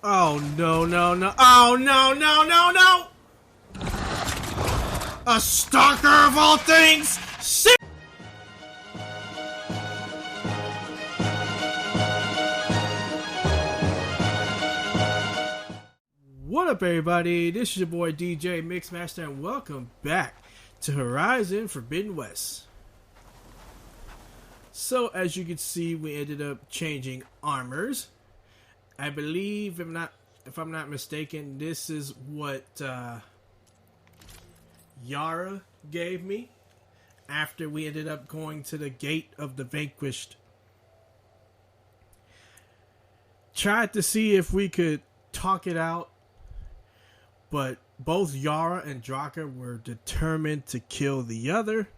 Oh, no, no, no. Oh, no, no, no, no! A stalker of all things! Shit! What up, everybody? This is your boy DJ Mixmaster, and welcome back to Horizon Forbidden West. So, as you can see, we ended up changing armors. I believe, if I'm not mistaken, this is what Yara gave me after we ended up going to the Gate of the Vanquished. Tried to see if we could talk it out, but both Yara and Draka were determined to kill the other.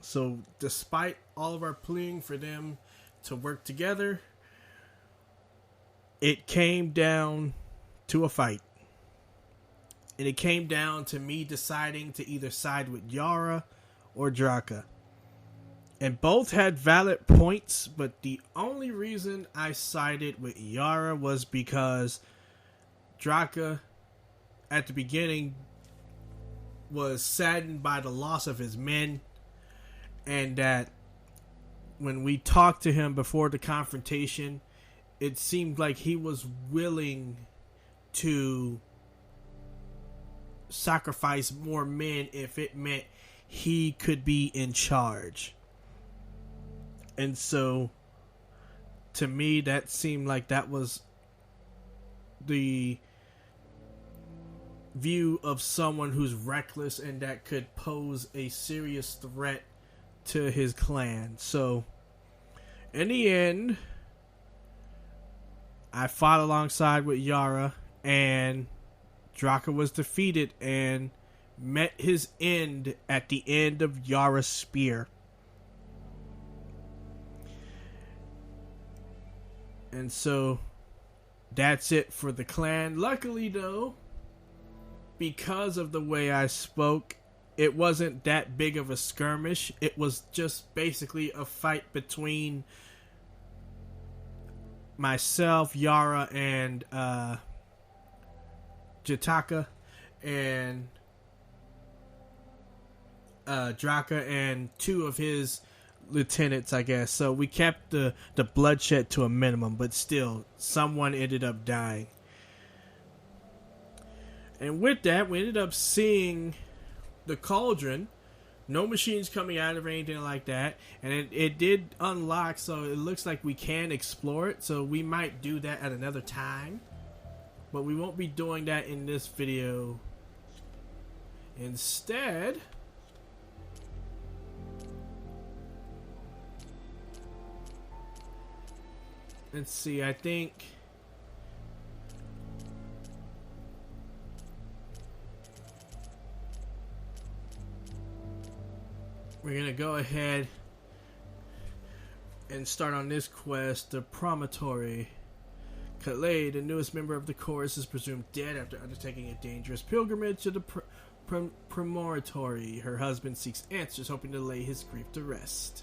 So despite all of our pleading for them to work together, it came down to a fight. And it came down to me deciding to either side with Yara or Draka. And both had valid points, but the only reason I sided with Yara was because Draka, at the beginning, was saddened by the loss of his men, and that when we talked to him before the confrontation, it seemed like he was willing to sacrifice more men if it meant he could be in charge. And so, to me, that seemed like that was the view of someone who's reckless and that could pose a serious threat to his clan. So, in the end, I fought alongside with Yara, and Draka was defeated and met his end at the end of Yara's spear. And so, that's it for the clan. Luckily, though, because of the way I spoke, it wasn't that big of a skirmish. It was just basically a fight between myself, Yara, and Jataka, and Draka, and two of his lieutenants, I guess. So we kept the bloodshed to a minimum, but still, someone ended up dying. And with that, we ended up seeing the cauldron. No machines coming out of it or anything like that. And it did unlock, so it looks like we can explore it. So we might do that at another time. But we won't be doing that in this video. Instead, let's see, I think we're going to go ahead and start on this quest, the Promontory. Calais, the newest member of the chorus, is presumed dead after undertaking a dangerous pilgrimage to the Promontory. Her husband seeks answers, hoping to lay his grief to rest.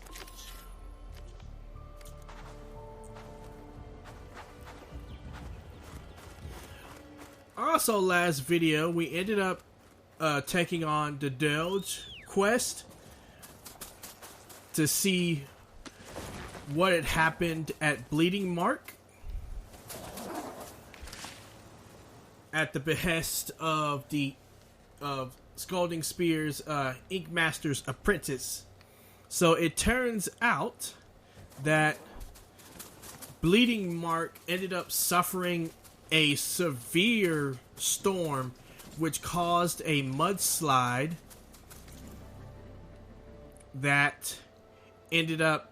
Also, last video, we ended up taking on the Delge quest to see what had happened at Bleeding Mark at the behest of Scalding Spear's Ink Master's apprentice. So it turns out that Bleeding Mark ended up suffering a severe storm which caused a mudslide that ended up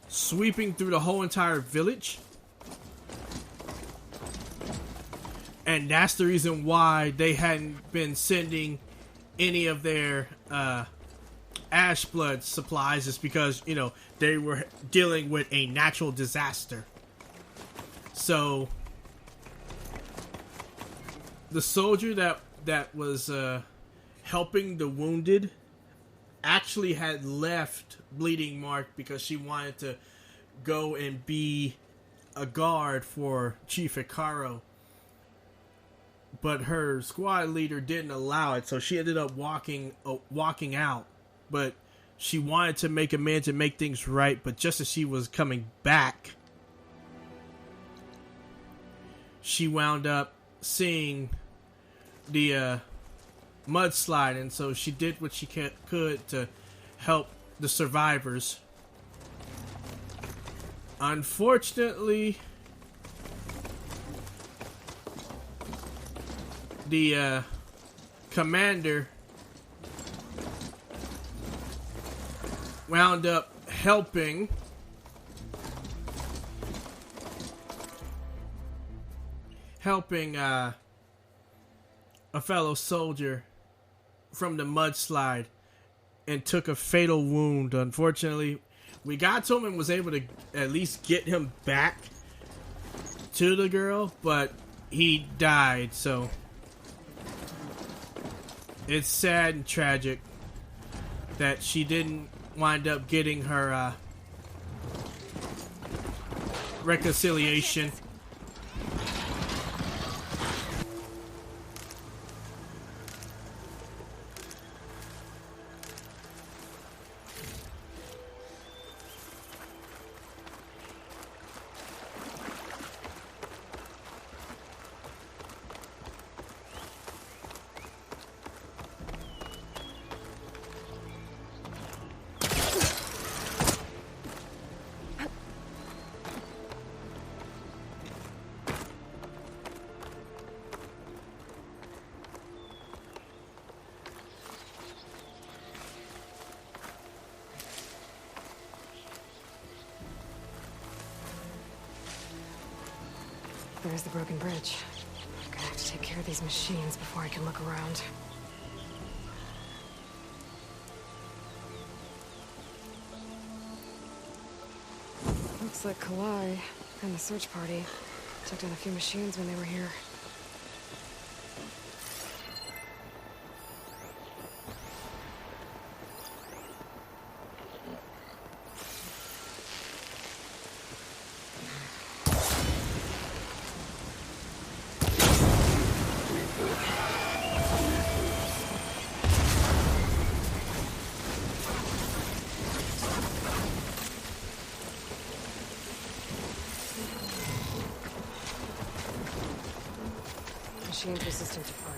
sweeping through the whole entire village. And that's the reason why they hadn't been sending any of their ash blood supplies, is because, you know, they were dealing with a natural disaster. So the soldier that was helping the wounded actually had left Bleeding Mark because she wanted to go and be a guard for Chief Hikaru, but her squad leader didn't allow it, so she ended up walking out. But she wanted to make amends and make things right, but just as she was coming back, she wound up seeing the mudslide, and so she did what she could to help the survivors. Unfortunately, the commander wound up helping a fellow soldier from the mudslide and took a fatal wound. Unfortunately, we got to him and was able to at least get him back to the girl, but he died, so it's sad and tragic that she didn't wind up getting her reconciliation. There's the broken bridge. I'm gonna have to take care of these machines before I can look around. Looks like Aloy and the search party took down a few machines when they were here. Machines resistant to fire.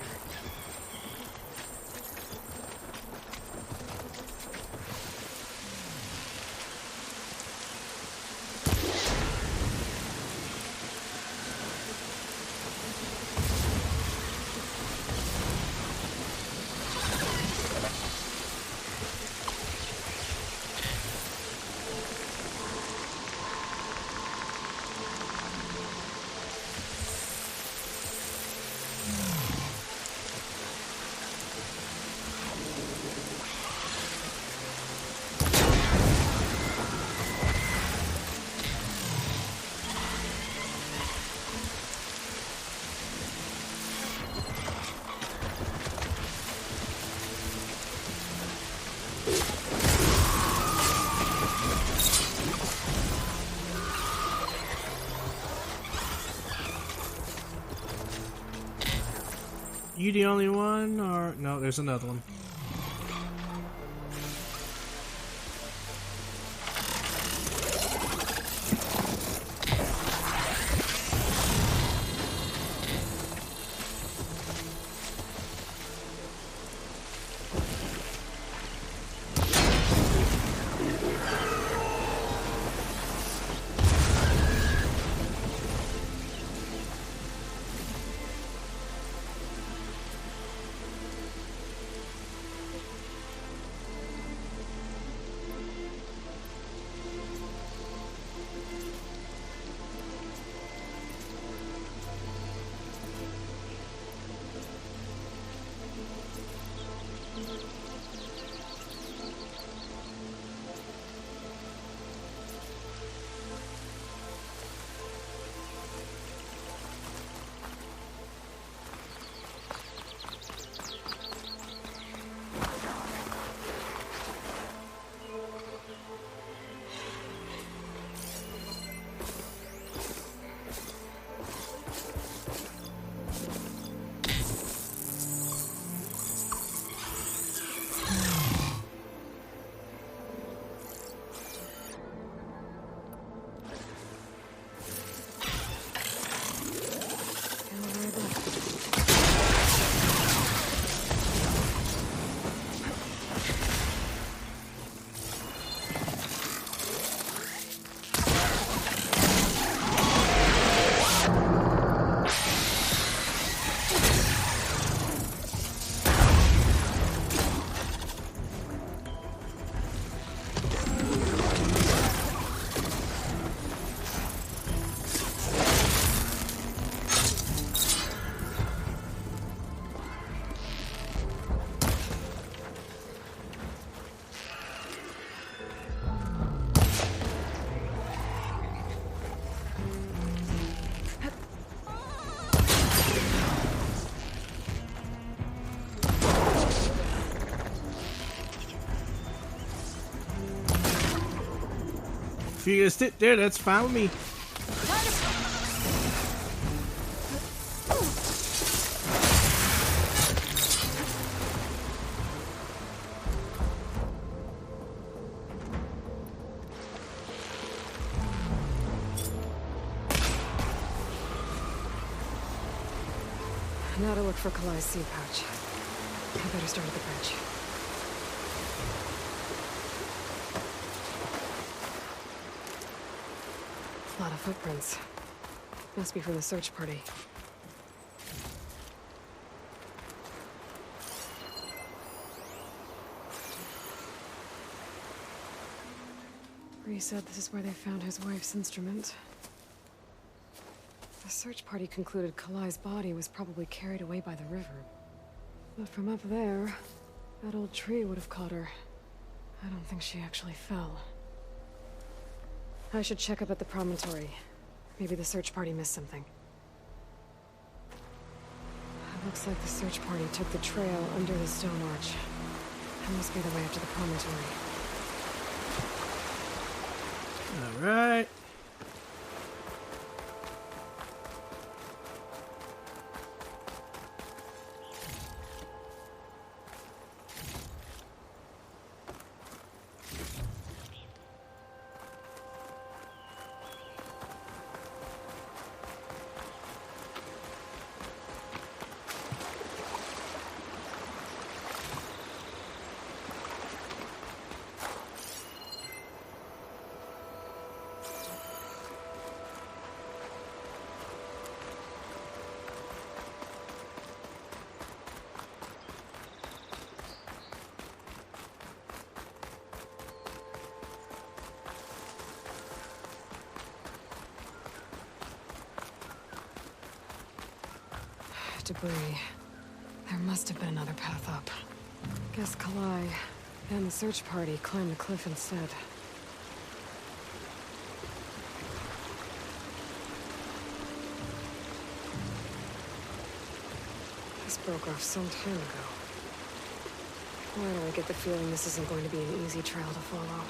You the only one, or no? There's another one. If you're gonna sit there, that's fine with me. Now to look for Kalai's seed pouch. I better start at the bridge. A lot of footprints. Must be from the search party. Bree said this is where they found his wife's instrument. The search party concluded Kalai's body was probably carried away by the river. But from up there, that old tree would have caught her. I don't think she actually fell. I should check up at the promontory. Maybe the search party missed something. It looks like the search party took the trail under the stone arch. That must be the way up to the promontory. All right. Debris. There must have been another path up. Guess Kalai and the search party climbed the cliff instead. This broke off some time ago. Why do I get the feeling this isn't going to be an easy trail to follow?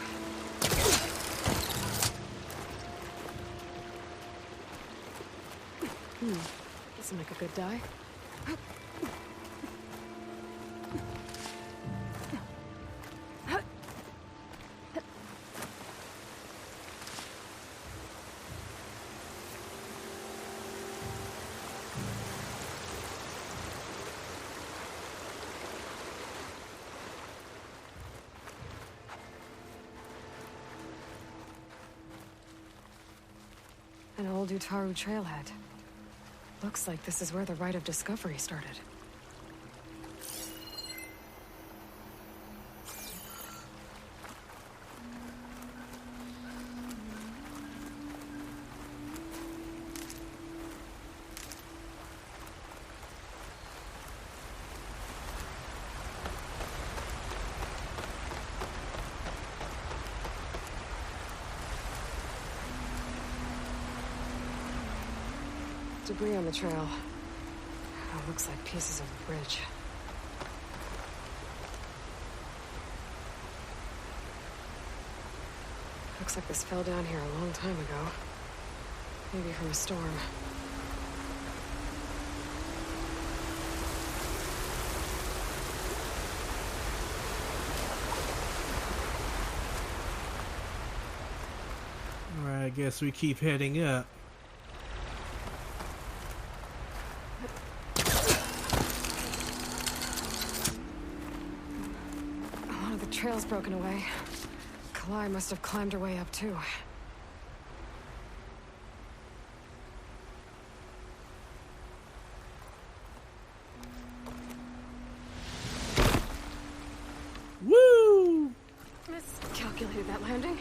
This'll make a good die. An old Utaru trailhead. Looks like this is where the Rite of Discovery started. Debris on the trail. Oh, looks like pieces of a bridge. Looks like this fell down here a long time ago. Maybe from a storm. Alright, I guess we keep heading up. Trail's broken away. Kalai must have climbed her way up too. Woo! Miscalculated that landing.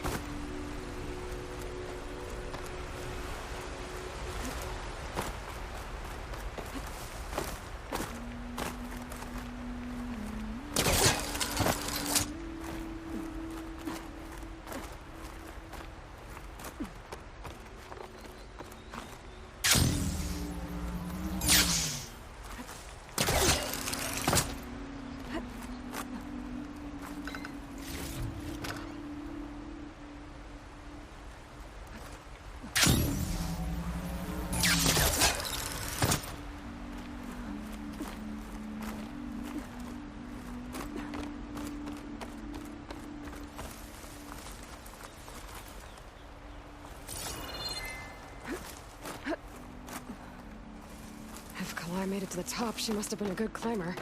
Kalai made it to the top, she must have been a good climber.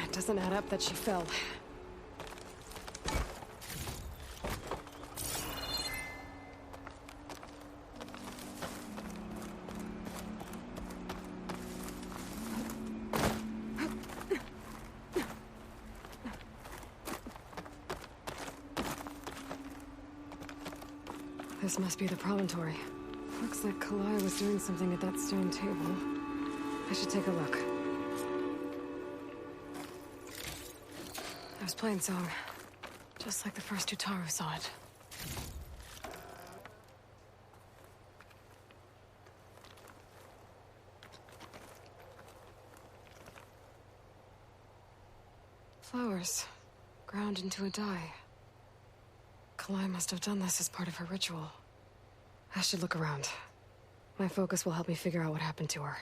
It doesn't add up that she fell. This must be the promontory. Looks like Kalai was doing something at that stone table. I should take a look. I was playing song, just like the first Utaru saw it. Flowers, ground into a dye. Kalai must have done this as part of her ritual. I should look around. My focus will help me figure out what happened to her.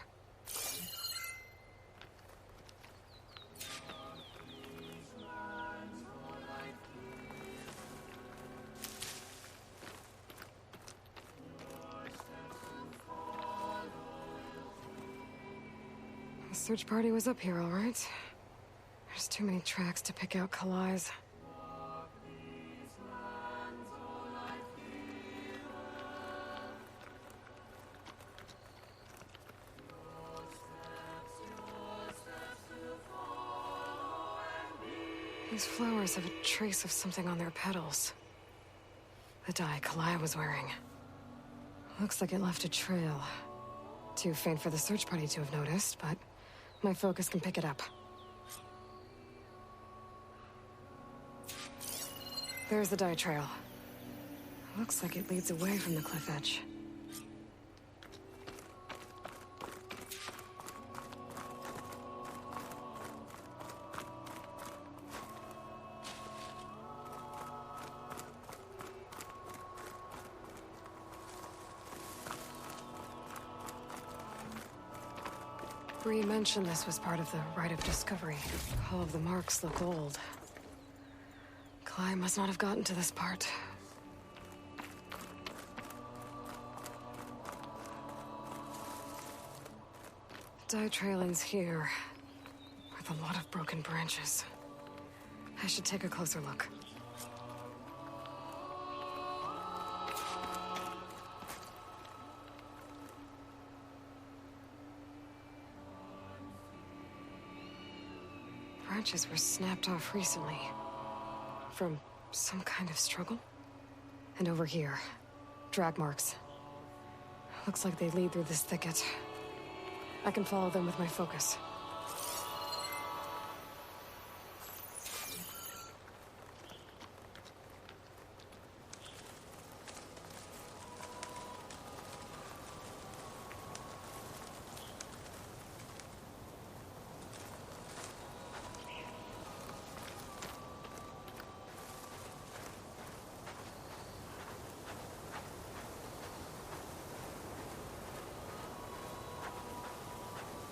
The search party was up here, all right. There's too many tracks to pick out Kalai's. These flowers have a trace of something on their petals. The dye Kalai was wearing. Looks like it left a trail. Too faint for the search party to have noticed, but my focus can pick it up. There's the dye trail. Looks like it leads away from the cliff edge. Bree mentioned this was part of the rite of discovery. All of the marks look old. Kalai must not have gotten to this part. Dye trailings here, with a lot of broken branches. I should take a closer look. Branches were snapped off recently. From some kind of struggle? And over here, drag marks. Looks like they lead through this thicket. I can follow them with my focus.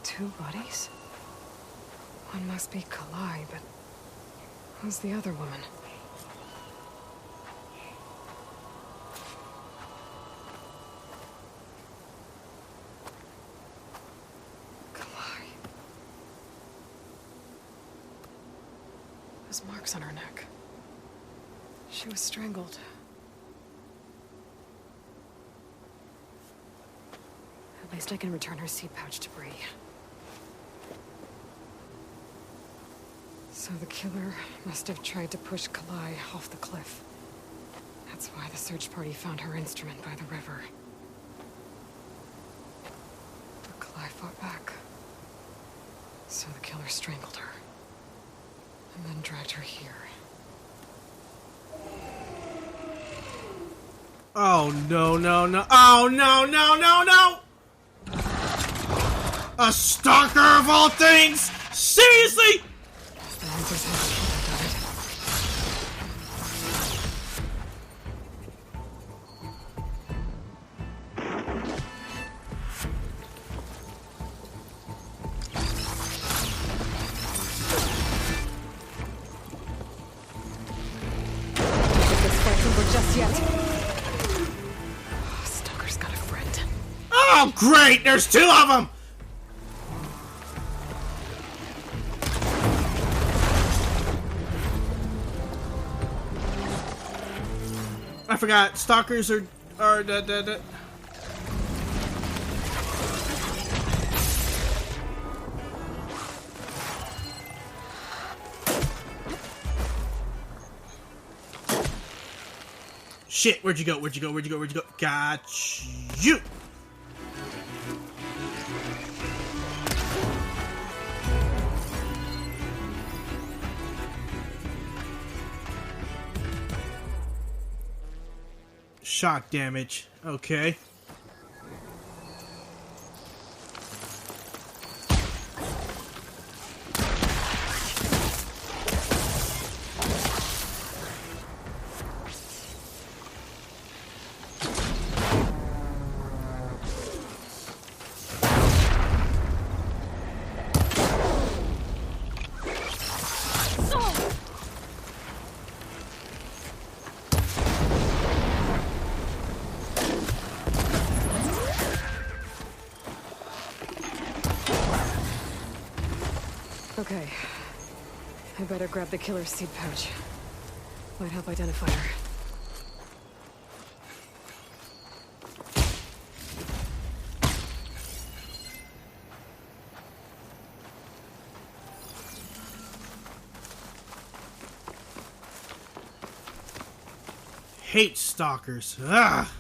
Two bodies? One must be Kalai, but who's the other woman? Kalai. Those marks on her neck. She was strangled. At least I can return her seed pouch to Bree. So the killer must have tried to push Kalai off the cliff. That's why the search party found her instrument by the river. But Kalai fought back. So the killer strangled her. And then dragged her here. Oh, no, no, no. Oh, no, no, no, no! A stalker of all things! Seriously? The answers have to just yet. Oh, Stalker's got a friend. Oh, great! There's two of them! I forgot. Stalkers are the. Shit, where'd you go? Where'd you go? Where'd you go? Where'd you go? Got you! Shock damage. Okay. Okay. I better grab the killer's seed pouch. Might help identify her. Hate stalkers. Ah!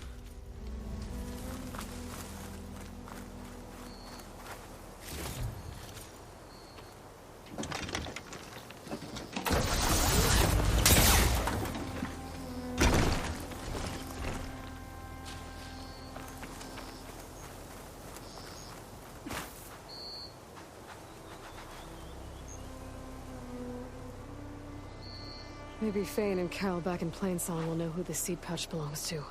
Maybe Fane and Cal back in Plainsong will know who the seed pouch belongs to.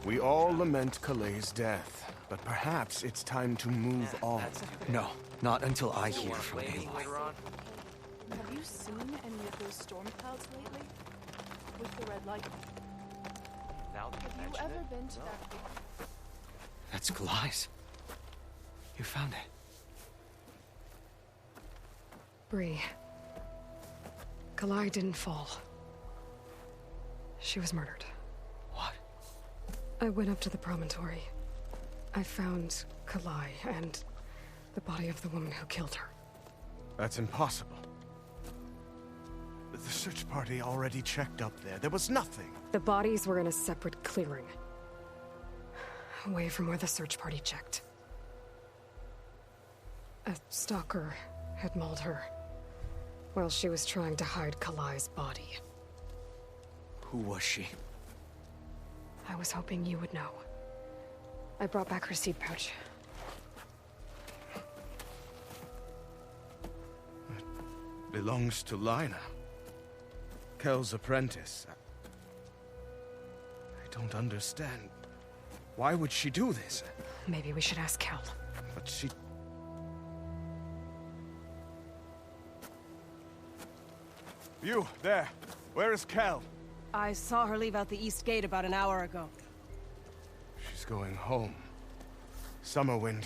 We all lament Kalei's death, but perhaps it's time to move on. No, not until I hear from Aloy. Have you seen any of those storm clouds lately? With the red light? Have you ever been to that big... That's Kalai's. You found it. Bree. Kalai didn't fall. She was murdered. What? I went up to the promontory. I found Kalai and the body of the woman who killed her. That's impossible. The search party already checked up there. There was nothing. The bodies were in a separate clearing. Away from where the search party checked. A stalker had mauled her while she was trying to hide Kalai's body. Who was she? I was hoping you would know. I brought back her seed pouch. It belongs to Lina. Kel's apprentice. I don't understand. Why would she do this? Maybe we should ask Kel. But she... You, there. Where is Kel? I saw her leave out the east gate about an hour ago. She's going home. Summerwind.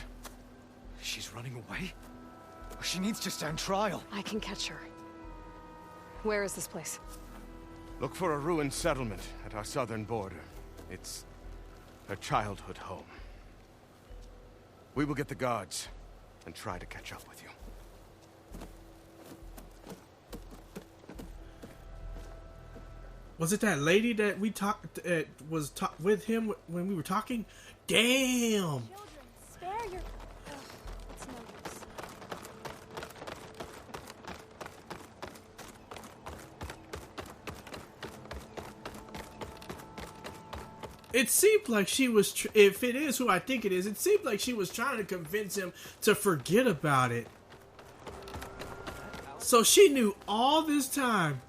She's running away? She needs to stand trial. I can catch her. Where is this place? Look for a ruined settlement at our southern border. It's her childhood home. We will get the guards and try to catch up with you. Was it that lady that we talked with him when we were talking? Damn! Children, spare your... Ugh, it's no use. It seemed like she was, if it is who I think it is, it seemed like she was trying to convince him to forget about it. So she knew all this time.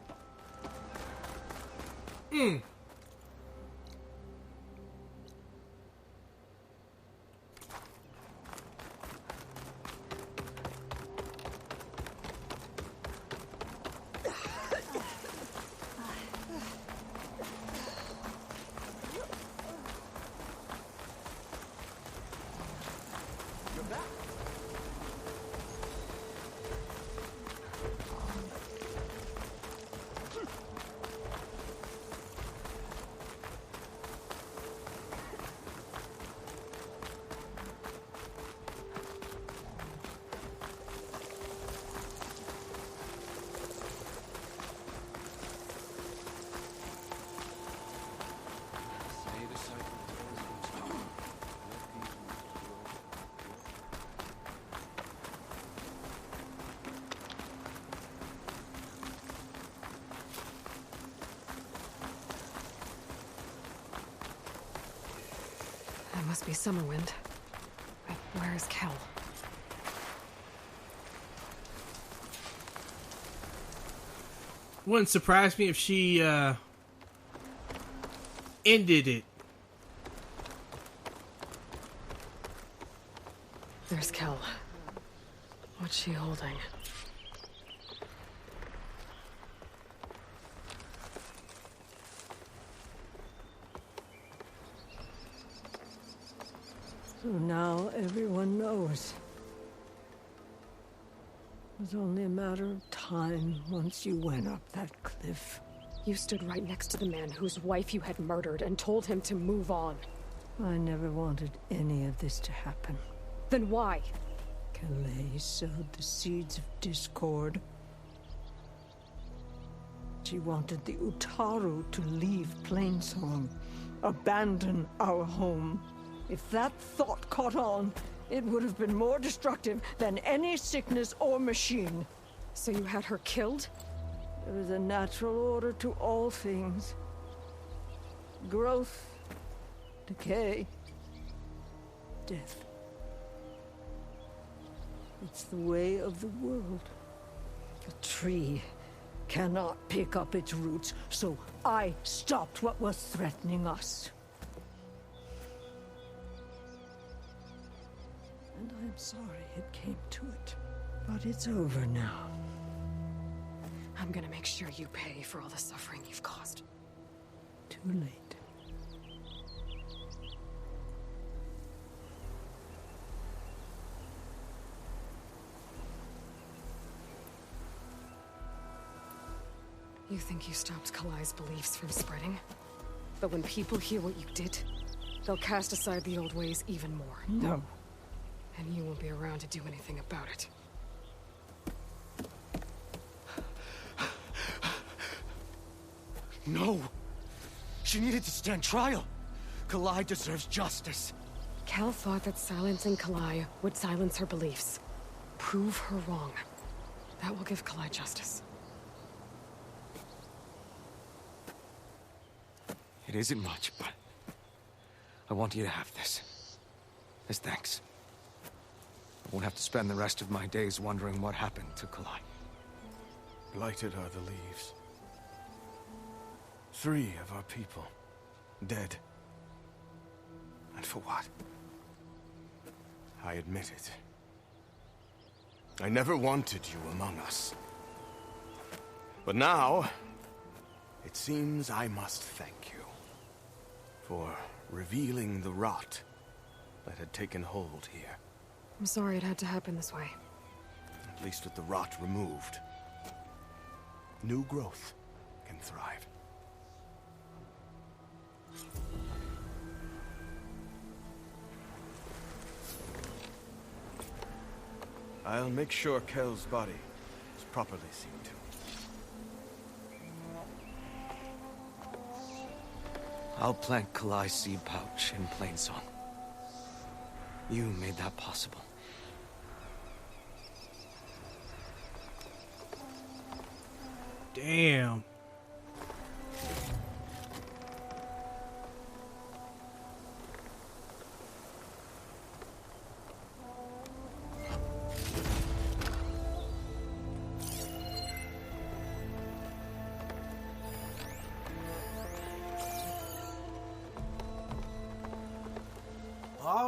That must be Summerwind. But where is Kel? Wouldn't surprise me if she ended it. There's Kel. What's she holding? So now everyone knows. It was only a matter of time once you went up that cliff. You stood right next to the man whose wife you had murdered and told him to move on. I never wanted any of this to happen. Then why? Calais sowed the seeds of discord. She wanted the Utaru to leave Plainsong, abandon our home. If that thought caught on, it would have been more destructive than any sickness or machine. So you had her killed? There is a natural order to all things. Growth, decay, death. It's the way of the world. A tree cannot pick up its roots, so I stopped what was threatening us. And I'm sorry it came to it. But it's over now. I'm gonna make sure you pay for all the suffering you've caused. Too late. You think you stopped Kalai's beliefs from spreading? But when people hear what you did, they'll cast aside the old ways even more. No. And you won't be around to do anything about it. No! She needed to stand trial! Kalai deserves justice. Cal thought that silencing Kalai would silence her beliefs. Prove her wrong. That will give Kalai justice. It isn't much, but I want you to have this. As thanks. I won't have to spend the rest of my days wondering what happened to Kalai. Blighted are the leaves. 3 of our people, dead. And for what? I admit it. I never wanted you among us. But now, it seems I must thank you for revealing the rot that had taken hold here. I'm sorry it had to happen this way. At least with the rot removed, new growth can thrive. I'll make sure Kel's body is properly seen to. I'll plant Kalai's seed pouch in Plainsong. You made that possible. Damn.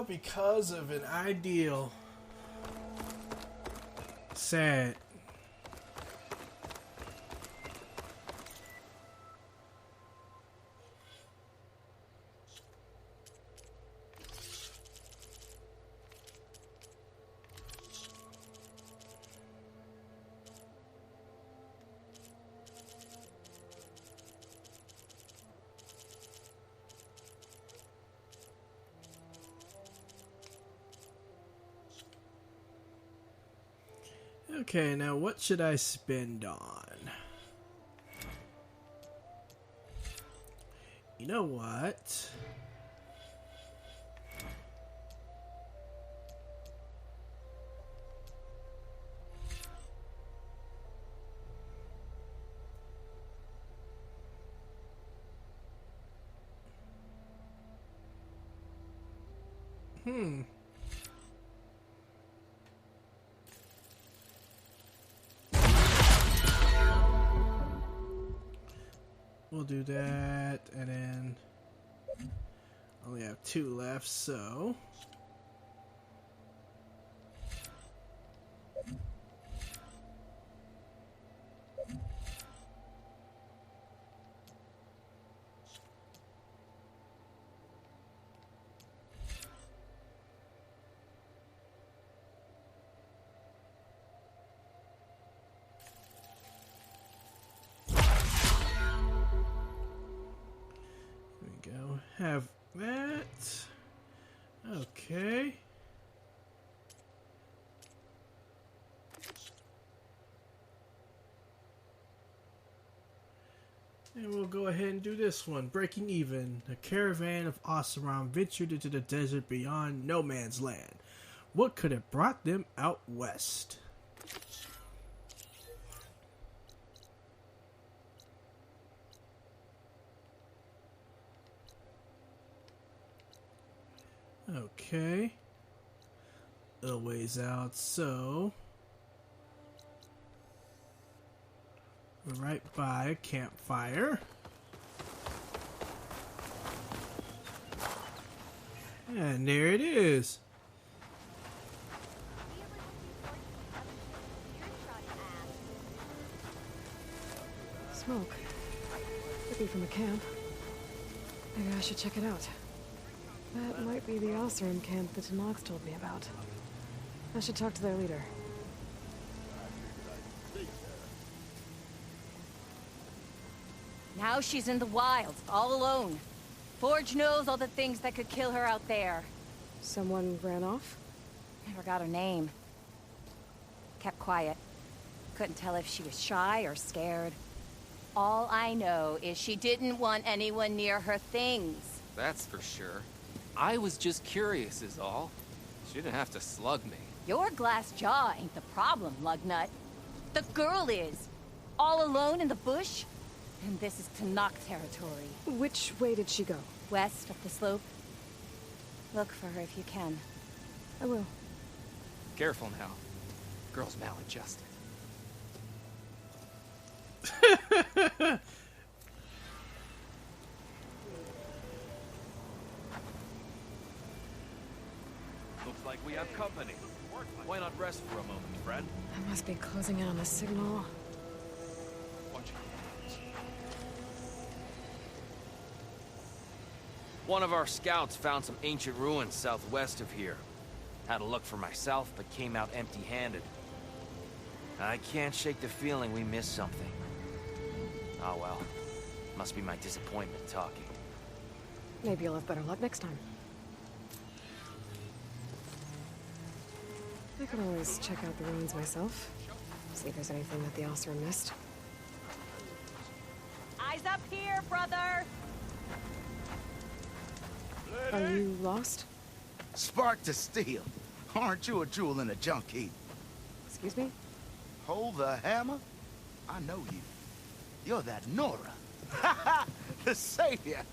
All because of an ideal. Sad. Okay, now what should I spend on? You know what? We'll do that, and then only have 2 left, so have that. Okay. And we'll go ahead and do this one. Breaking Even. A caravan of Oseram ventured into the desert beyond no man's land. What could have brought them out west? Okay. A little ways out, so we're right by a campfire. And there it is. Smoke. Could be from the camp. Maybe I should check it out. That might be the Oseram camp that Nox told me about. I should talk to their leader. Now she's in the wild, all alone. Forge knows all the things that could kill her out there. Someone ran off? Never got her name. Kept quiet. Couldn't tell if she was shy or scared. All I know is she didn't want anyone near her things. That's for sure. I was just curious is all. She didn't have to slug me. Your glass jaw ain't the problem, lugnut. The girl is. All alone in the bush. And this is Tanakh territory. Which way did she go? West up the slope. Look for her if you can. I will. Careful now. Girl's maladjusted. Looks like we have company. Why not rest for a moment, friend? I must be closing in on the signal. Watch it. One of our scouts found some ancient ruins southwest of here. Had a look for myself, but came out empty-handed. I can't shake the feeling we missed something. Oh well. Must be my disappointment talking. Maybe you'll have better luck next time. I could always check out the ruins myself. See if there's anything that the Oseram missed. Eyes up here, brother! Are you lost? Spark to steel. Aren't you a jewel in a junk heap? Excuse me? Hold the hammer? I know you. You're that Nora. The savior.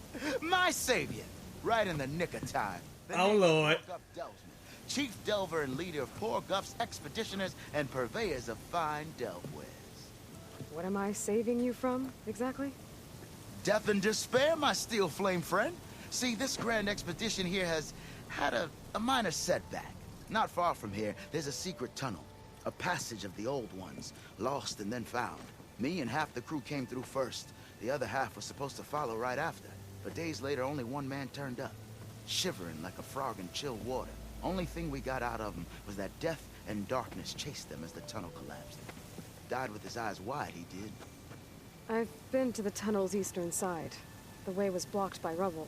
My savior. Right in the nick of time. Oh, Lord. Chief Delver and leader of Poor Guff's expeditioners and purveyors of fine delvewares. What am I saving you from, exactly? Death and despair, my steel flame friend. See, this grand expedition here has had a A minor setback. Not far from here, there's a secret tunnel. A passage of the old ones, lost and then found. Me and half the crew came through first. The other half was supposed to follow right after. But days later, only one man turned up, shivering like a frog in chilled water. Only thing we got out of him was that death and darkness chased them as the tunnel collapsed. Died with his eyes wide, he did. I've been to the tunnel's eastern side. The way was blocked by rubble.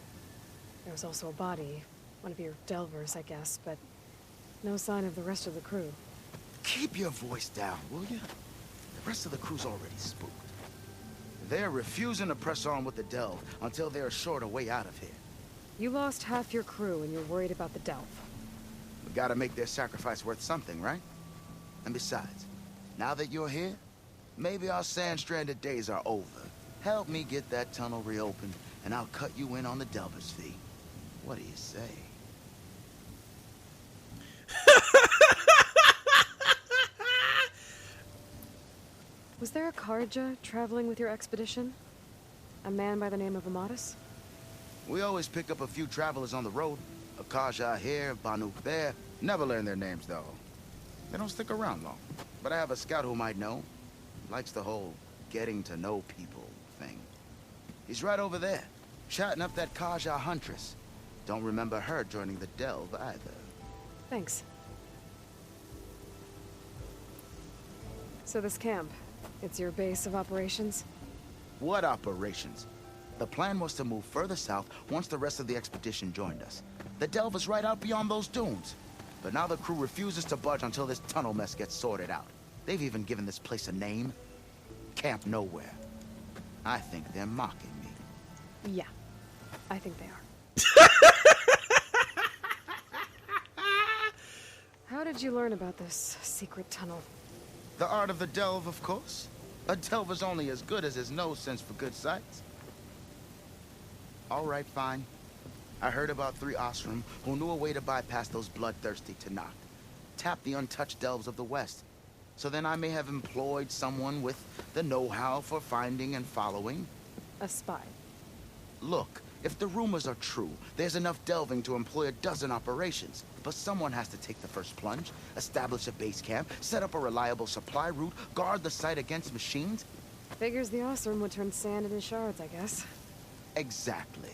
There was also a body, one of your delvers, I guess, but no sign of the rest of the crew. Keep your voice down, will you? The rest of the crew's already spooked. They're refusing to press on with the delve until they're assured a way out of here. You lost half your crew and you're worried about the delve. We gotta make their sacrifice worth something, right? And besides, now that you're here, maybe our sand-stranded days are over. Help me get that tunnel reopened, and I'll cut you in on the delver's fee. What do you say? Was there a Karja traveling with your expedition? A man by the name of Amatis? We always pick up a few travelers on the road. A Kaja here, Banuk there. Never learn their names, though. They don't stick around long. But I have a scout who might know. Likes the whole getting to know people thing. He's right over there, chatting up that Kaja huntress. Don't remember her joining the delve either. Thanks. So this camp, it's your base of operations? What operations? The plan was to move further south once the rest of the expedition joined us. The delve is right out beyond those dunes. But now the crew refuses to budge until this tunnel mess gets sorted out. They've even given this place a name. Camp Nowhere. I think they're mocking me. Yeah, I think they are. How did you learn about this secret tunnel? The art of the delve, of course. A delver's only as good as his nose sense for good sights. All right, fine. I heard about 3 Osram who knew a way to bypass those bloodthirsty Tanakh. Tap the untouched delves of the West. So then I may have employed someone with the know-how for finding and following. A spy. Look, if the rumors are true, there's enough delving to employ a dozen operations. But someone has to take the first plunge, establish a base camp, set up a reliable supply route, guard the site against machines. Figures the Osram would turn sand into shards, I guess. Exactly.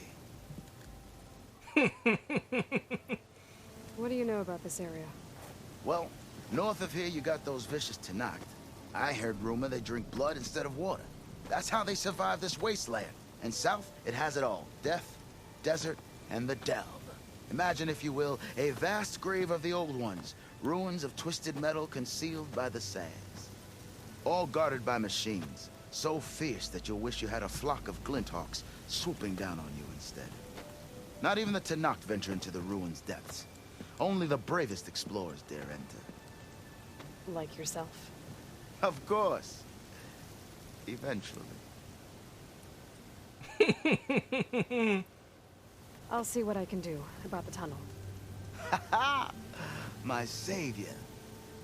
What do you know about this area? Well, north of here you got those vicious Tanakh. I heard rumor they drink blood instead of water. That's how they survive this wasteland. And south, it has it all. Death, desert, and the delve. Imagine, if you will, a vast grave of the old ones. Ruins of twisted metal concealed by the sands. All guarded by machines. So fierce that you'll wish you had a flock of glinthawks swooping down on you instead. Not even the Tanakh venture into the ruins' depths. Only the bravest explorers dare enter. Like yourself? Of course. Eventually. I'll see what I can do about the tunnel. Ha! My savior.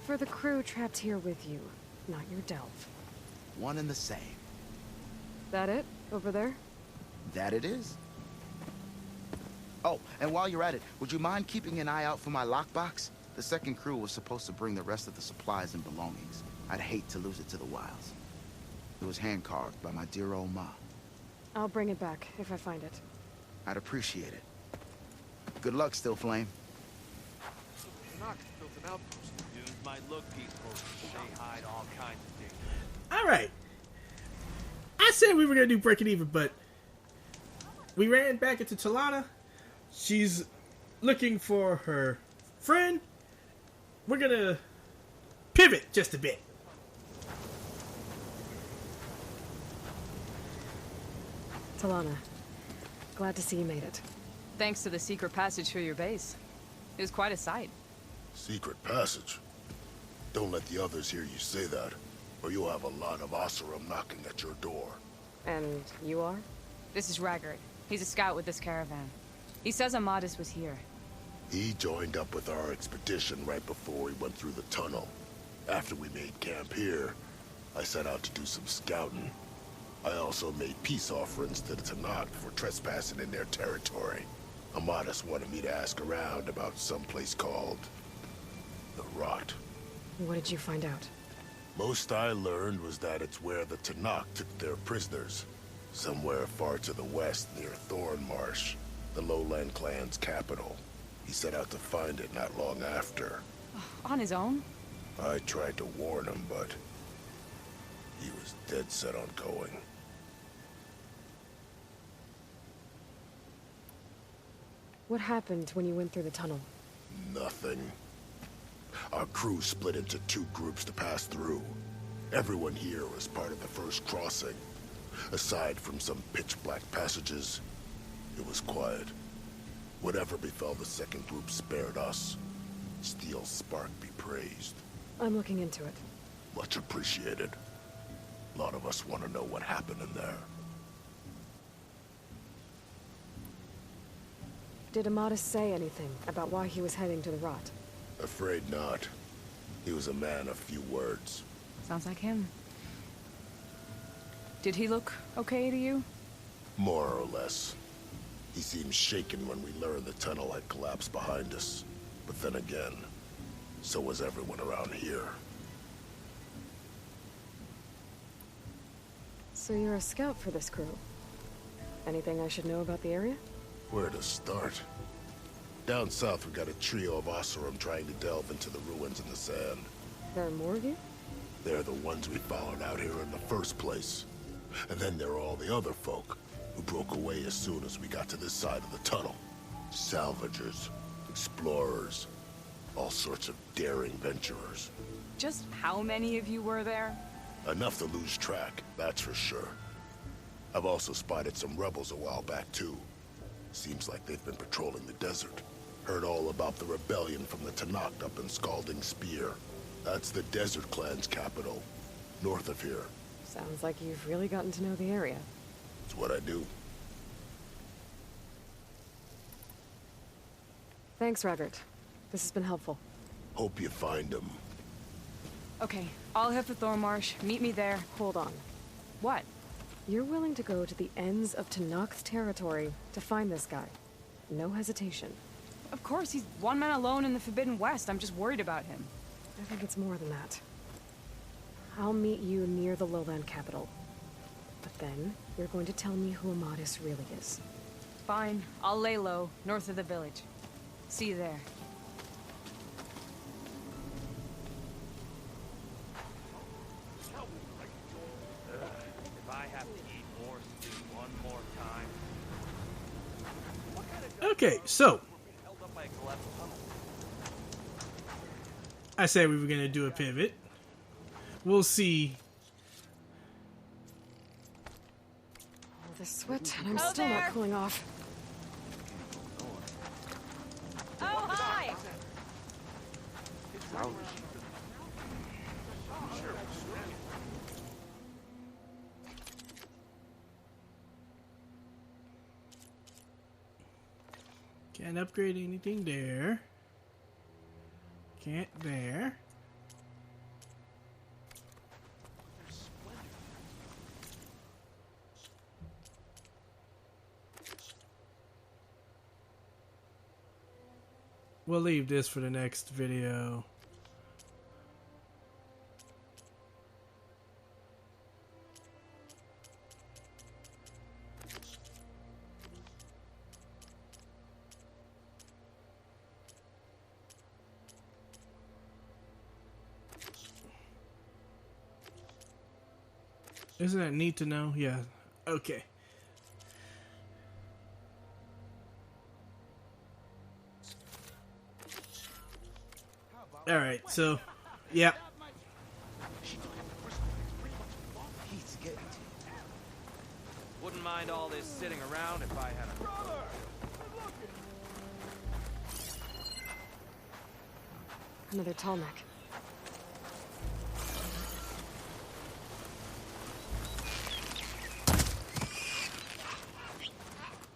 For the crew trapped here with you, not your delve. One and the same. That it? Over there? That it is. Oh, and while you're at it, would you mind keeping an eye out for my lockbox? The second crew was supposed to bring the rest of the supplies and belongings. I'd hate to lose it to the wilds. It was hand-carved by my dear old ma. I'll bring it back if I find it. I'd appreciate it. Good luck, Still Flame. Knox built an outpost. Dunes might look peaceful, but they hide all kinds of things. Alright. I said we were going to do Break It Even, but we ran back into Talana. She's looking for her friend. We're going to pivot just a bit. Talana, glad to see you made it. Thanks to the secret passage through your base. It was quite a sight. Secret passage? Don't let the others hear you say that, or you'll have a lot of Oseram knocking at your door. And you are? This is Raggard. He's a scout with this caravan. He says Amatis was here. He joined up with our expedition right before we went through the tunnel. After we made camp here, I set out to do some scouting. I also made peace offerings to the Tanakh for trespassing in their territory. Amadas wanted me to ask around about some place called the Rot. What did you find out? Most I learned was that it's where the Tanakh took their prisoners. Somewhere far to the west near Thornmarsh, the Lowland clan's capital. He set out to find it not long after. On his own? I tried to warn him, but he was dead set on going. What happened when you went through the tunnel? Nothing. Our crew split into 2 groups to pass through. Everyone here was part of the first crossing. Aside from some pitch-black passages, it was quiet. Whatever befell the second group spared us. Steel Spark be praised. I'm looking into it. Much appreciated. A lot of us want to know what happened in there. Did Amadas say anything about why he was heading to the Rot? Afraid not. He was a man of few words. Sounds like him. Did he look okay to you? More or less. He seemed shaken when we learned the tunnel had collapsed behind us. But then again, so was everyone around here. So you're a scout for this crew. Anything I should know about the area? Where to start? Down south, we got a trio of Oseram trying to delve into the ruins in the sand. There are more of you? They're the ones we followed out here in the first place. And then there are all the other folk, who broke away as soon as we got to this side of the tunnel. Salvagers, explorers, all sorts of daring venturers. Just how many of you were there? Enough to lose track, that's for sure. I've also spotted some rebels a while back, too. Seems like they've been patrolling the desert. Heard all about the rebellion from the Tanakh up in Scalding Spear. That's the Desert Clan's capital, north of here. Sounds like you've really gotten to know the area. It's what I do. Thanks, Raggart. This has been helpful. Hope you find him. Okay, I'll head for Thornmarsh. Meet me there. Hold on. What? You're willing to go to the ends of Tanakh's territory to find this guy. No hesitation. Of course, he's one man alone in the Forbidden West. I'm just worried about him. I think it's more than that. I'll meet you near the lowland capital. But then, you're going to tell me who Amadas really is. Fine. I'll lay low, north of the village. See you there. If I have to eat more stew one more time. Okay, so I said we were gonna do a pivot. We'll see. All this sweat, and I'm still not cooling off. Oh, hi! Can't upgrade anything there. Can't there. We'll leave this for the next video. Isn't that neat to know? Yeah. Okay. All right. So, yeah. Wouldn't mind all this sitting around if I had a... Another tall neck.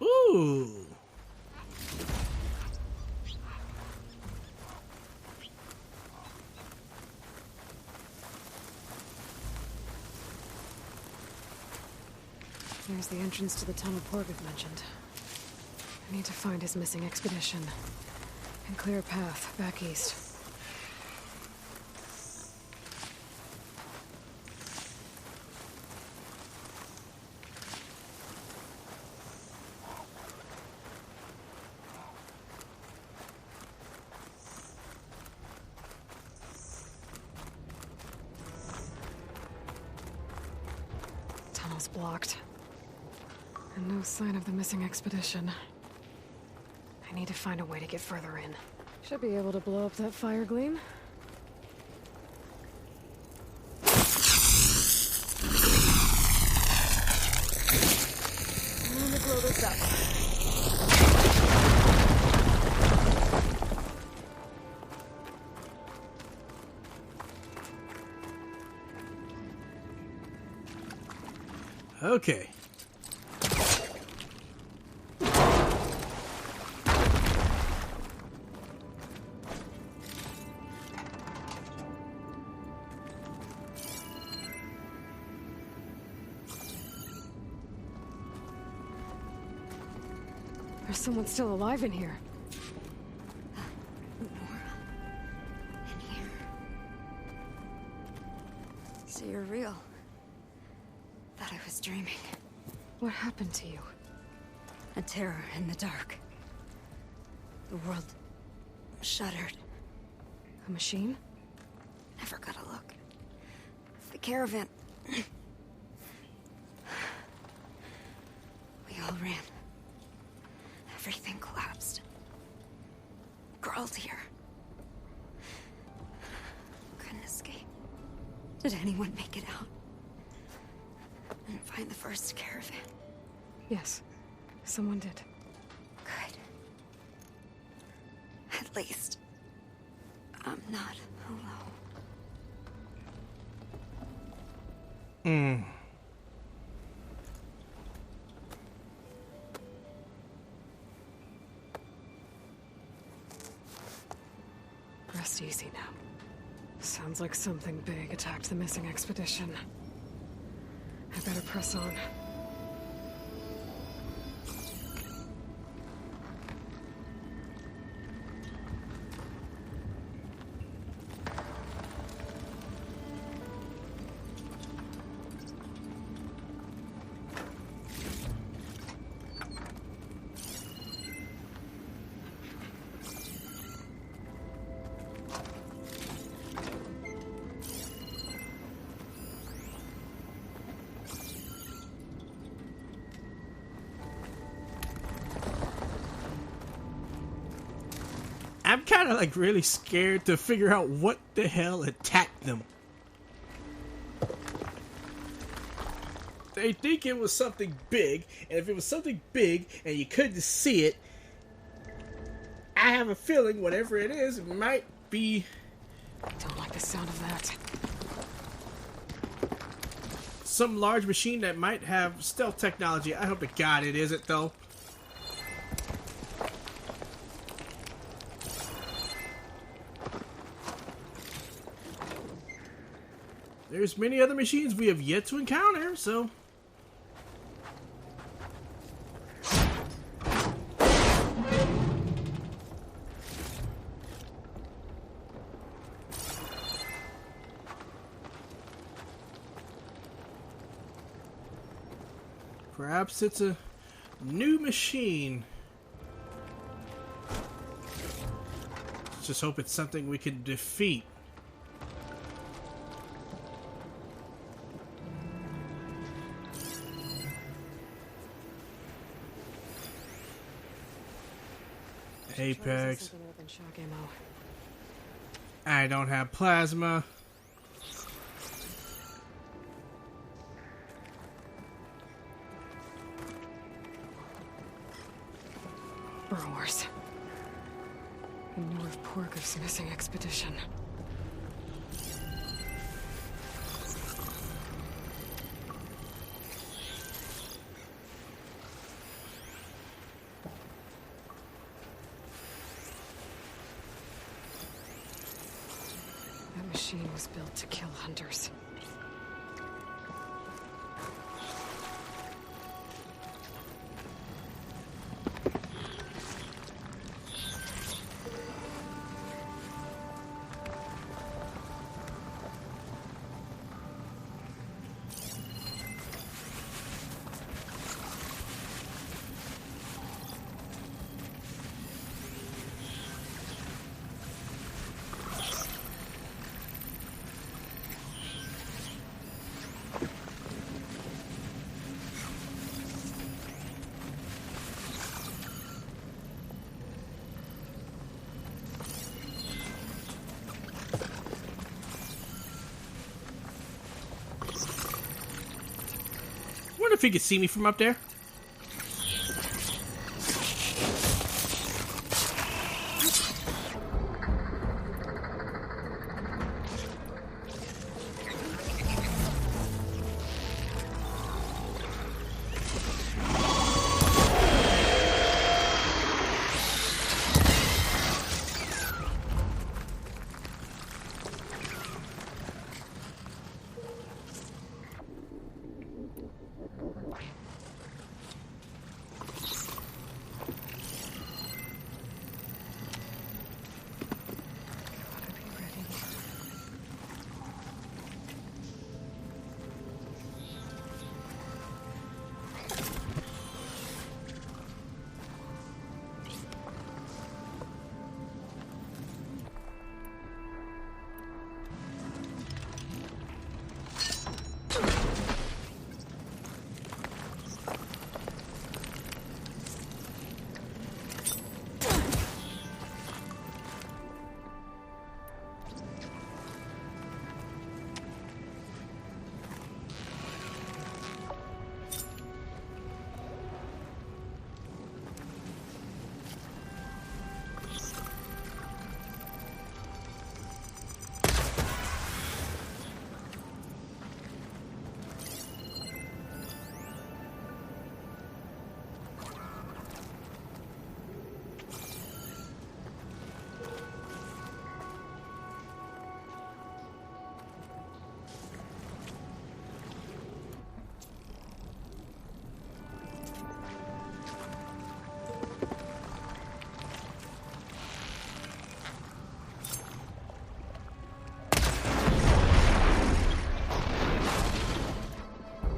Ooh. There's the entrance to the tunnel Porgith mentioned. I need to find his missing expedition and clear a path back east. Tunnel's blocked. And no sign of the missing expedition. I need to find a way to get further in. Should be able to blow up that fire gleam. Time to blow this up. Okay. There's someone still alive in here. Nora. In here. So you're real. Thought I was dreaming. What happened to you? A terror in the dark. The world shuddered. A machine? Never got a look. The caravan. We all ran. Everything collapsed. Crawled here. Couldn't escape. Did anyone make it out? And find the first caravan? Yes, someone did. Good. At least, I'm not alone. Rest easy now. Sounds like something big attacked the missing expedition. I better press on. I'm kind of like really scared to figure out what the hell attacked them. They think it was something big, and if it was something big and you couldn't see it, I have a feeling whatever it is, it might be... I don't like the sound of that. some large machine that might have stealth technology. I hope to God it isn't, though. There's many other machines we have yet to encounter, so... Perhaps it's a new machine. Let's just hope it's something we can defeat. Apex. I don't have plasma. Burrowers. I knew of Porkov's missing expedition. That machine was built to kill hunters. if he could see me from up there.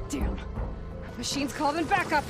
Damn. Machine's calling backup.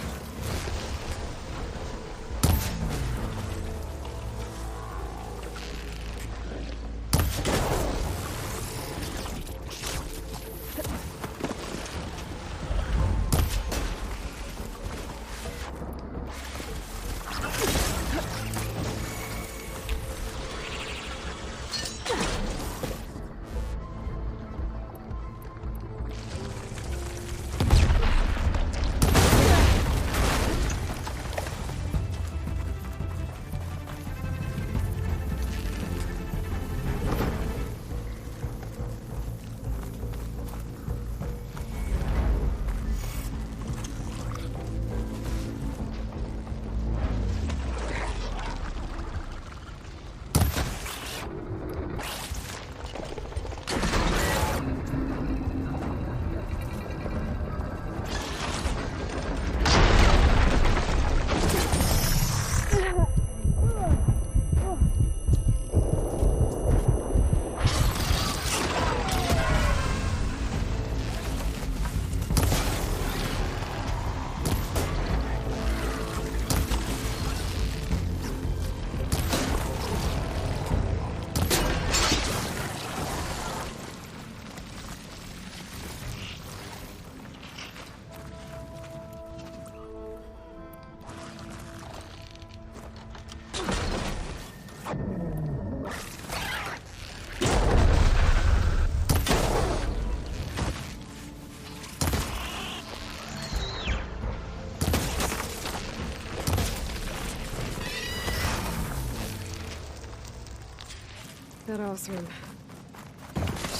That Osram.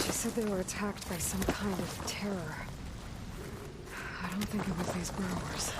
She said they were attacked by some kind of terror. I don't think it was these growers.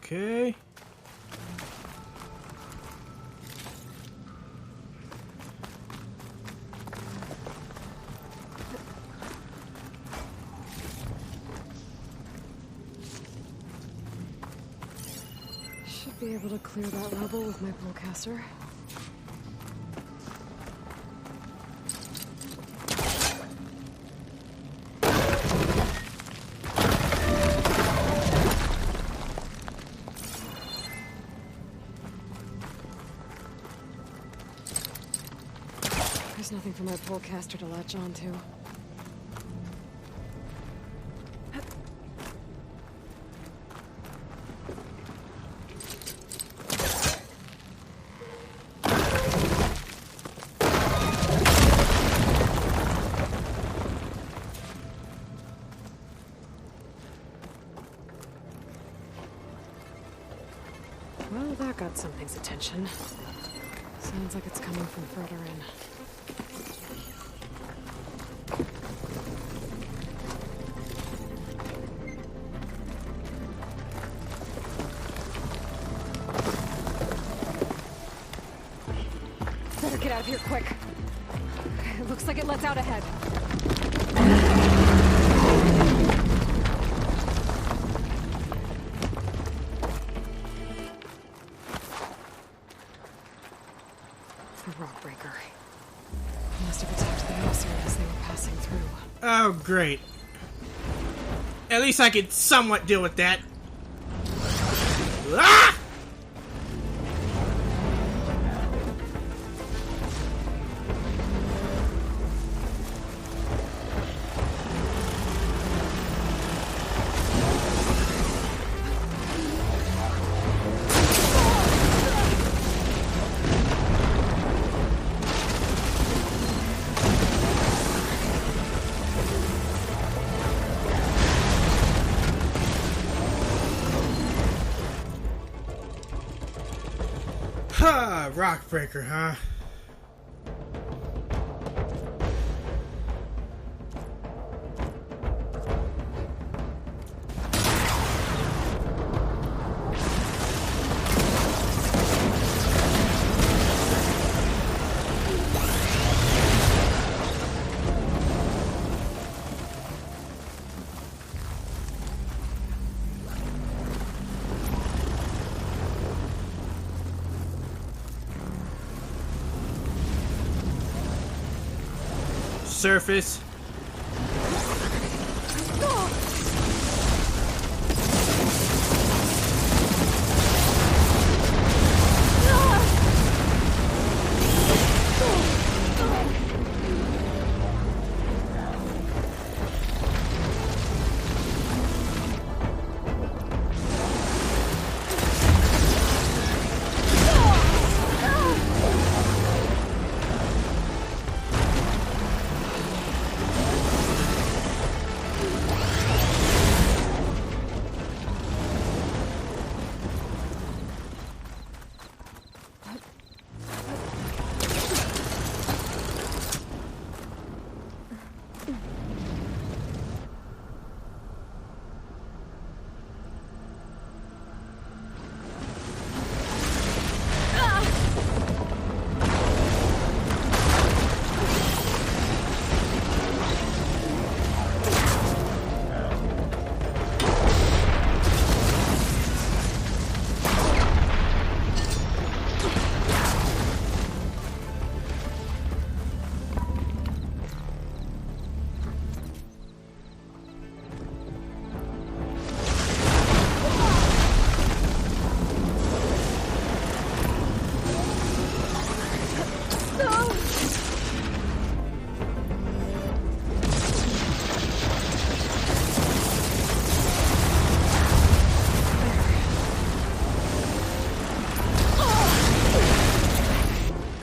Okay. Should be able to clear that rubble with my bowcaster. There's nothing for my polecaster to latch onto. Well, that got something's attention. Sounds like it's coming from further in. Better get out of here quick. Okay, it looks like it lets out ahead. The rock breaker. Must have attacked the house as they were passing through. Oh, great. At least I could somewhat deal with that. Ah! Rock breaker, huh? Surface.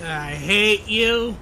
I hate you.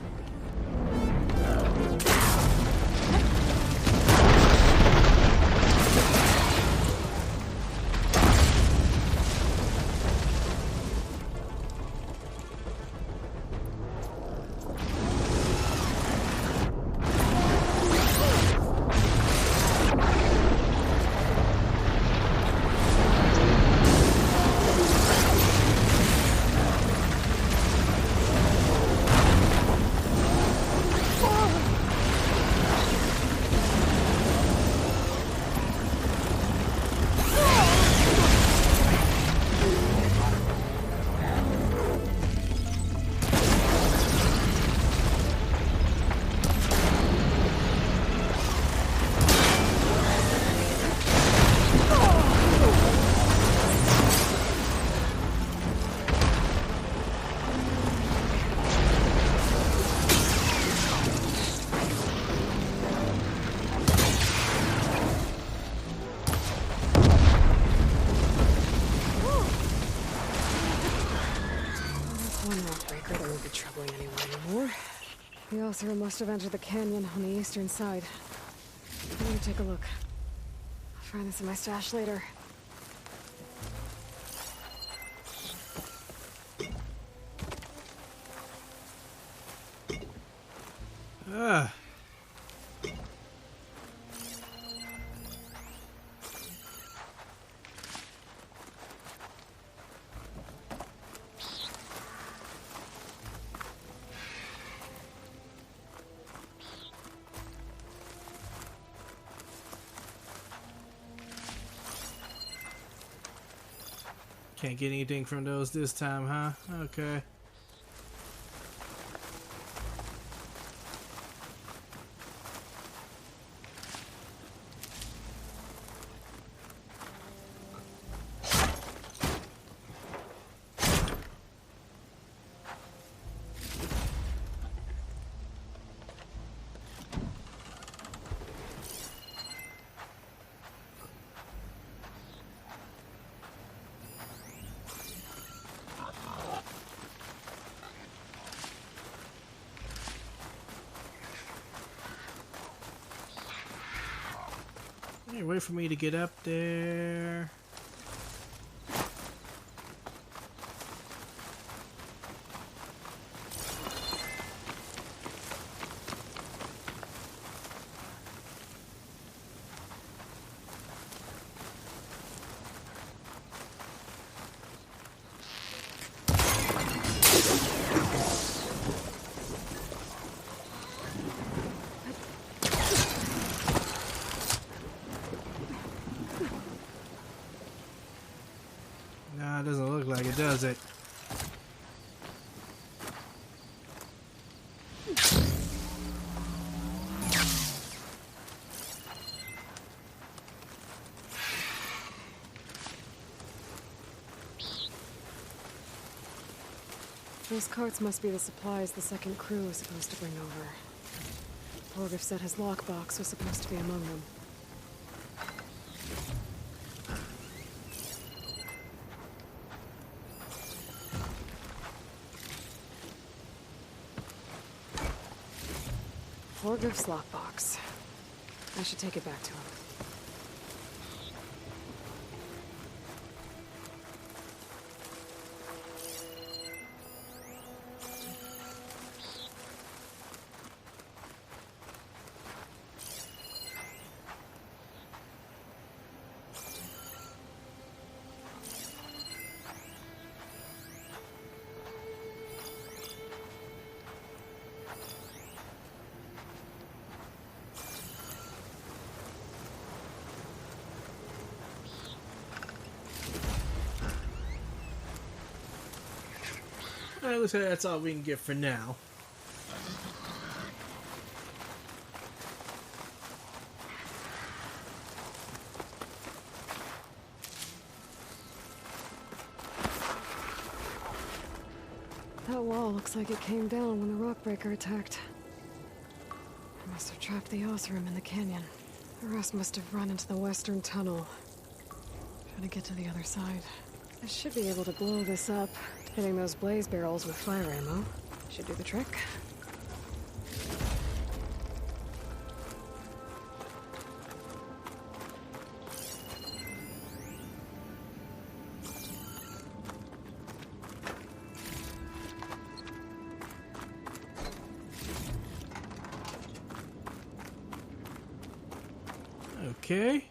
One rockbreaker that won't be troubling anyone anymore. The Oseram must have entered the canyon on the eastern side. I'm gonna take a look. I'll find this in my stash later. Ah. Can't get anything from those this time, huh? Okay. Hey, wait for me to get up there. Nah, it doesn't look like it, does it? Those carts must be the supplies the second crew was supposed to bring over. Borgif said his lockbox was supposed to be among them. Borgif's lockbox. I should take it back to him. Alright, looks like that's all we can get for now. That wall looks like it came down when the rockbreaker attacked. I must have trapped the Oseram in the canyon. The rest must have run into the western tunnel. Trying to get to the other side. I should be able to blow this up. Hitting those blaze barrels with fire ammo should do the trick. Okay.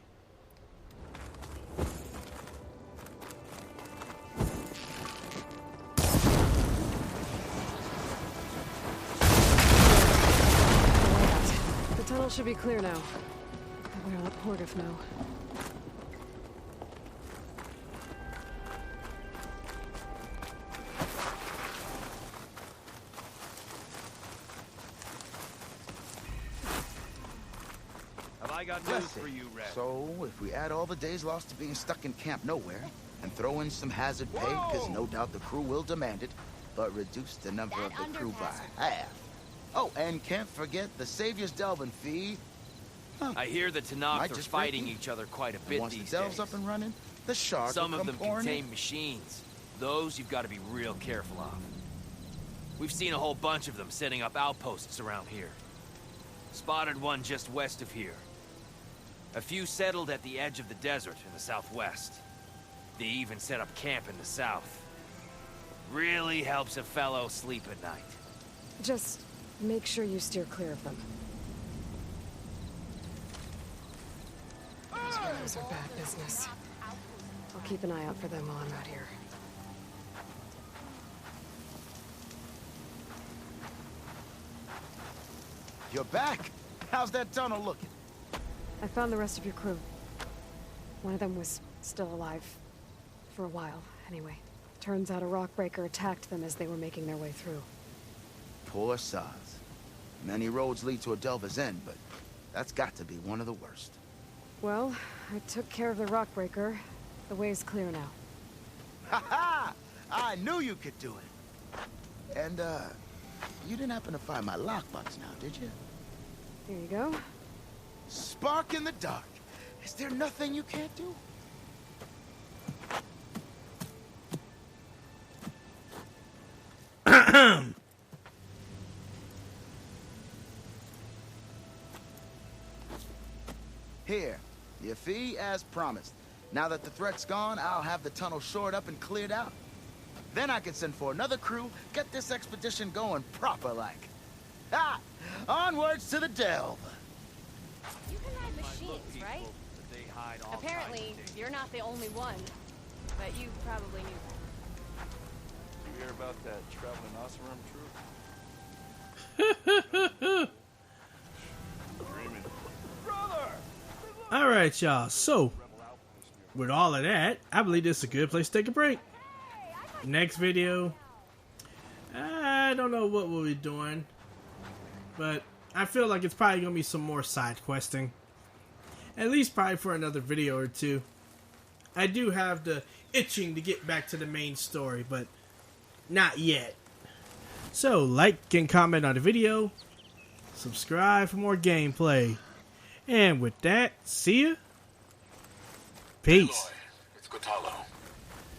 The tunnel should be clear now. I better let Borgif know. I got news for you, Red. So, if we add all the days lost to being stuck in Camp Nowhere, and throw in some hazard pay, because no doubt the crew will demand it, but reduce the number of the crew by half. Oh, and can't forget the Savior's Delving fee. Huh. I hear the Tanakh are fighting each other quite a bit once these the Delves days. up and running, the Shark Some will of come them pouring contain in. machines. Those you've got to be real careful of. We've seen a whole bunch of them setting up outposts around here. Spotted one just west of here. A few settled at the edge of the desert in the southwest. They even set up camp in the south. Really helps a fellow sleep at night. Just make sure you steer clear of them. Those rebels are bad business. I'll keep an eye out for them while I'm out here. You're back? How's that tunnel looking? I found the rest of your crew. One of them was still alive. For a while, anyway. Turns out a rockbreaker attacked them as they were making their way through. Poor sods. Many roads lead to a Delver's End, but that's got to be one of the worst. Well, I took care of the rockbreaker. The way's clear now. Ha ha! I knew you could do it! And, you didn't happen to find my lockbox now, did you? Here you go. Spark in the dark. Is there nothing you can't do? Here, your fee as promised. Now that the threat's gone, I'll have the tunnel shored up and cleared out. Then I can send for another crew, get this expedition going proper-like. Ha! Onwards to the delve! You can hide machines, right? Apparently, you're not the only one. But you probably knew that. You hear about that traveling Oseram troop? Alright, y'all. So, with all of that, I believe this is a good place to take a break. Next video, I don't know what we'll be doing, but I feel like it's probably going to be some more side questing. At least probably for another video or two. I do have the itching to get back to the main story, but not yet. So, like and comment on the video. Subscribe for more gameplay. And with that, see ya. Peace. Aloy, it's Gotalo.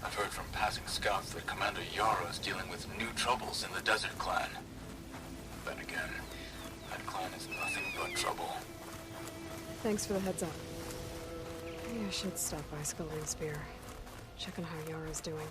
I've heard from passing scouts that Commander Yara is dealing with new troubles in the Desert Clan. Then again, that clan is nothing but trouble. Thanks for the heads up. Maybe I should stop by Skull and Spear. Check on how Yara's doing.